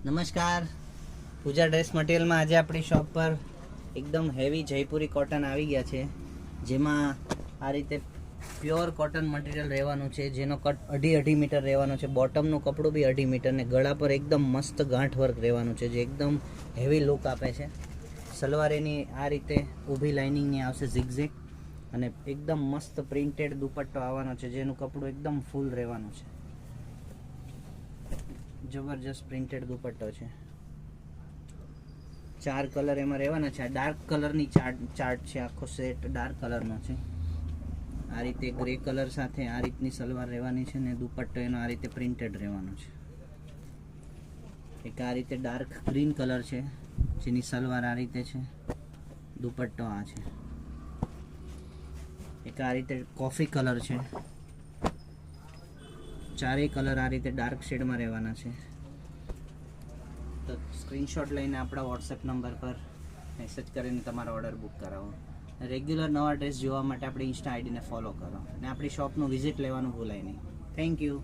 નમસ્કાર, પૂજા ડ્રેસ મટીરિયલમાં આજે આપણી શોપ પર એકદમ હેવી જયપુરી કોટન આવી ગયા છે, જેમાં આ રીતે પ્યોર કોટન મટીરિયલ રહેવાનું છે, જેનો કટ અઢી મીટર રહેવાનો છે. બોટમનું કપડું બી 2.5 મીટર ને ગળા પર એકદમ મસ્ત ગાંઠ વર્ક રહેવાનું છે, જે એકદમ હેવી લુક આપે છે. સલવાર એની આ રીતે ઊભી લાઇનિંગની આવશે ઝિગઝેગ, અને એકદમ મસ્ત પ્રિન્ટેડ દુપટ્ટો આવવાનો છે, જેનું કપડું એકદમ ફૂલ રહેવાનું છે. જબરજસ્ત પ્રિન્ટેડ દુપટ્ટો છે. 4 કલર એમાં રહેવાના છે. ડાર્ક કલરની ચાર્ટ છે, આખો સેટ ડાર્ક કલરનો છે. આ રીતે ગ્રે કલર સાથે આ રીતની સલવાર રહેવાની છે, ને દુપટ્ટો એનો આ રીતે પ્રિન્ટેડ રહેવાનો છે. એક આ રીતે ડાર્ક ગ્રીન કલર છે, જેની સલવાર આ રીતે છે, દુપટ્ટો આ છે. એક આ રીતે કોફી કલર છે. ચારેય કલર આ રીતે ડાર્ક શેડમાં રહેવાના છે. તો સ્ક્રીનશોટ લઈને આપણા વોટ્સએપ નંબર પર મેસેજ કરીને તમારો ઓર્ડર બુક કરાવો. રેગ્યુલર નવા ડ્રેસ જોવા માટે આપણી ઇન્સ્ટા આઈડીને ફોલો કરો, અને આપણી શોપનું વિઝિટ લેવાનું ભૂલાય નહીં. Thank you.